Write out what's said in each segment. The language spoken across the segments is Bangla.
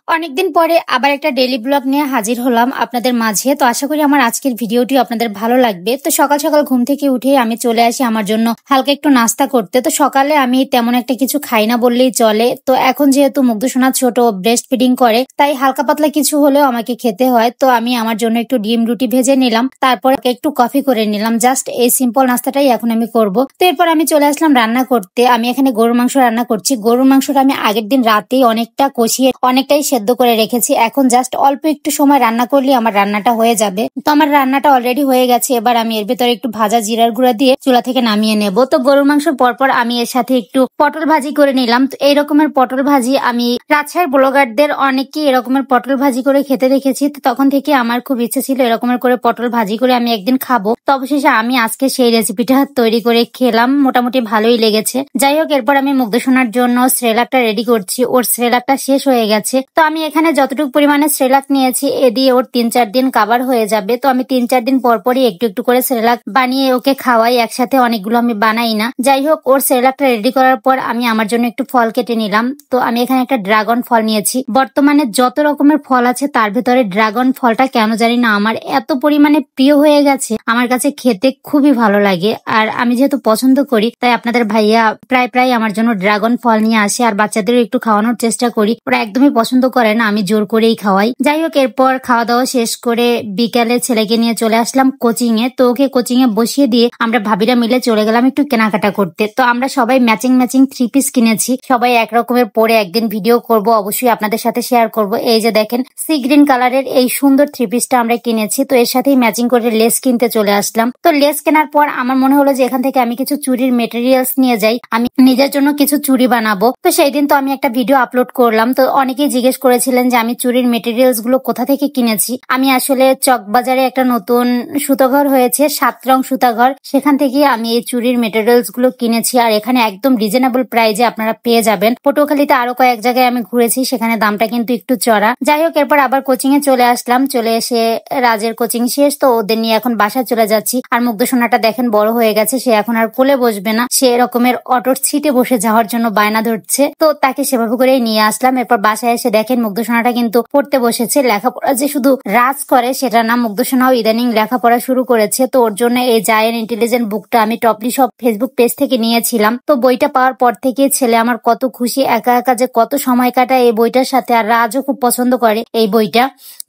অনেকদিন পরে আবার একটা ডেইলি ব্লগ নিয়ে হাজির হলাম আপনাদের মাঝে। তো আশা করি আমার আজকের ভিডিওটি আপনাদের ভালো লাগবে। তো সকাল সকাল ঘুম থেকে উঠে আমি চলে আসি আমার জন্য হালকা একটু নাস্তা করতে। তো সকালে আমি তেমন একটা কিছু খাই না বললেই চলে। তো এখন যেহেতু মুগ্ধ সোনা ছোট, ব্রেস্ট ফিডিং করে, তাই হালকা পাতলা কিছু হলেও আমাকে খেতে হয়। তো আমি আমার জন্য একটু ডিম রুটি ভেজে নিলাম, তারপর একটু কফি করে নিলাম। জাস্ট এই সিম্পল নাস্তাটাই এখন আমি করব। তো এরপর আমি চলে আসলাম রান্না করতে। আমি এখানে গরুর মাংস রান্না করছি। গরুর মাংসটা আমি আগের দিন রাতেই অনেকটা কষিয়ে অনেকটাই সেদ্ধ করে রেখেছি। এখন জাস্ট অল্প একটু সময় রান্না করলে আমার রান্নাটা হয়ে যাবে। তো আমার রান্নাটা অলরেডি হয়ে গেছে। এবার আমি এর ভেতরে একটু ভাজা জিরার গুঁড়া দিয়ে চুলা থেকে নামিয়ে নেব। তো গরুর মাংস পরপর আমি এর সাথে একটু পটল ভাজি করে নিলাম। তো এই রকমের পটল ভাজি আমি রাজশাহীর ব্লগারদের অনেককে এরকমের পটল ভাজি করে খেতে দেখেছি। তো তখন থেকে আমার খুব ইচ্ছে ছিল এরকমের করে পটল ভাজি করে আমি একদিন খাবো। তো অবশেষে আমি আজকে সেই রেসিপিটা তৈরি করে খেলাম, মোটামুটি ভালোই লেগেছে। যাই হোক, এরপর আমি মুগ্ধ সোনার জন্য সেরেলাকটা রেডি করছি। ওর সেরেলাকটা শেষ হয়ে গেছে। তো আমি এখানে যতটুকু পরিমাণে সেরেলাক নিয়েছি এ দিয়ে ওর 3-4 দিন কাভার হয়ে যাবে। তো আমি 3-4 দিন পরপরই একটু একটু করে সেরেলাক বানিয়ে ওকে খাওয়াই, একসাথে অনেকগুলো আমি বানাই না। যাই হোক, ওর সেরেলাকটা রেডি করার পর আমি আমার জন্য একটু ফল কেটে নিলাম। তো আমি এখানে একটা ড্রাগন ফল নিয়েছি। বর্তমানে যত রকমের ফল আছে তার ভেতরে ড্রাগন ফলটা কেন জানি না আমার এত পরিমাণে প্রিয় হয়ে গেছে, আমার কাছে খেতে খুবই ভালো লাগে। আর আমি যেহেতু পছন্দ করি, তাই আপনাদের ভাইয়া প্রায় আমার জন্য ড্রাগন ফল নিয়ে আসে। আর বাচ্চাদেরও একটু খাওয়ানোর চেষ্টা করি, ওরা একদমই পছন্দ করে না, আমি জোর করেই খাওয়াই। যাই হোক, এরপর খাওয়া দাওয়া শেষ করে বিকালে ছেলেকে নিয়ে চলে আসলাম কোচিং এ। তো ওকে কোচিং এ বসিয়ে দিয়ে আমরা ভাবিরা মিলে চলে গেলাম একটু কেনাকাটা করতে। তো আমরা সবাই ম্যাচিং 3 পিস কিনেছি। সবাই এক রকমের পরে একদিন ভিডিও করব, অবশ্যই আপনাদের সাথে শেয়ার করব। এই যে দেখেন, সি গ্রিন কালারের এই সুন্দর 3 পিসটা আমরা কিনেছি। তো এর সাথেই ম্যাচিং করে লেস কিনতে চলে আসলাম। তো লেস কেনার পর আমার মনে হলো যে এখান থেকে আমি কিছু চুড়ির মেটেরিয়ালস নিয়ে যাই, আমি নিজের জন্য কিছু চুড়ি বানাবো। তো সেই দিন তো আমি একটা ভিডিও আপলোড করলাম। তো অনেকেই জিজ্ঞেস করেছিলেন যে আমি চুড়ির মেটেরিয়ালস গুলো কোথা থেকে কিনেছি। আমি আসলে চকবাজারে একটা নতুন সুতাঘর হয়েছে, 7 রং সুতাঘর, সেখান থেকে আমি এই চুড়ির মেটেরিয়ালস গুলো কিনেছি। আর এখানে একদম রিজনেবল প্রাইজে আপনারা পেয়ে যাবেন। পটুয়াখালীতে আরো কয়েক জায়গায় আমি ঘুরেছি, সেখানে দামটা কিন্তু একটু চড়া। যাই হোক, এরপর আবার কোচিং এ চলে আসলাম। চলে এসে রাজের কোচিং শেষ, তো ওদের নিয়ে এখন বাসায় চলে যাচ্ছি। আর মুগ্ধ সোনাটা দেখেন বড় হয়ে গেছে, সে এখন আর কোলে বসবে না, সে এরকমের অটোর সিটে বসে যাওয়ার জন্য বায়না ধরছে। তো তাকে সেভাবে করেই নিয়ে আসলাম। এরপর বাসায় এসে দেখেন মুগ্ধ সোনাটা কিন্তু পড়তে বসেছে। লেখাপড়া যে শুধু রাজ করে সেটা না, মুগ্ধ সোনাও ইদানিং লেখাপড়া শুরু করেছে। তো ওর জন্য এই জায়ান্ট ইন্টেলিজেন্ট বুকটা আমি টপলি সব ফেসবুক পেজ থেকে নিয়েছিলাম। তো বইটা পাওয়ার পর থেকে ছেলে আমার কত খুশি, একা একা যে কত সময় কাটায় এই বইটার সাথে। আর রাজও খুব পছন্দ করে এই বইটা।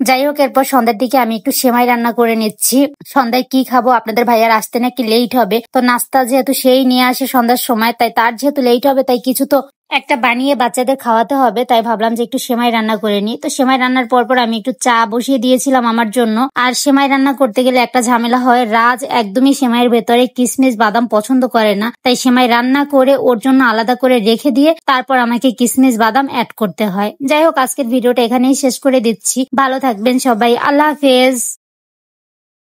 যাই হোক, এরপর সন্ধ্যার দিকে আমি একটু সেমাই রান্না করে নিচ্ছি। সন্ধ্যায় কি খাবো, আপনাদের ভাইয়ার আসতে নাকি লেট হবে। তো নাস্তা যেহেতু সেই নিয়ে আসে সন্ধ্যার সময়, তাই তার যেহেতু লেট হবে, তাই কিছু তো একটা বানিয়ে বাচ্চাদের খাওয়াতে হবে। তাই ভাবলাম যে একটু সেমাই রান্না করে নিই। তো সেমাই রান্নার পর আমি একটু চা বসিয়ে দিয়েছিলাম আমার জন্য। আর সেমাই রান্না করতে গেলে একটা ঝামেলা হয়, রাজ একদমই সেমাইয়ের ভেতরে কিশমিশ বাদাম পছন্দ করে না। তাই সেমাই রান্না করে ওর জন্য আলাদা করে রেখে দিয়ে তারপর আমাকে কিশমিশ বাদাম অ্যাড করতে হয়। যাই হোক, আজকের ভিডিওটা এখানেই শেষ করে দিচ্ছি। ভালো থাকবেন সবাই, আল্লাহ হাফেজ।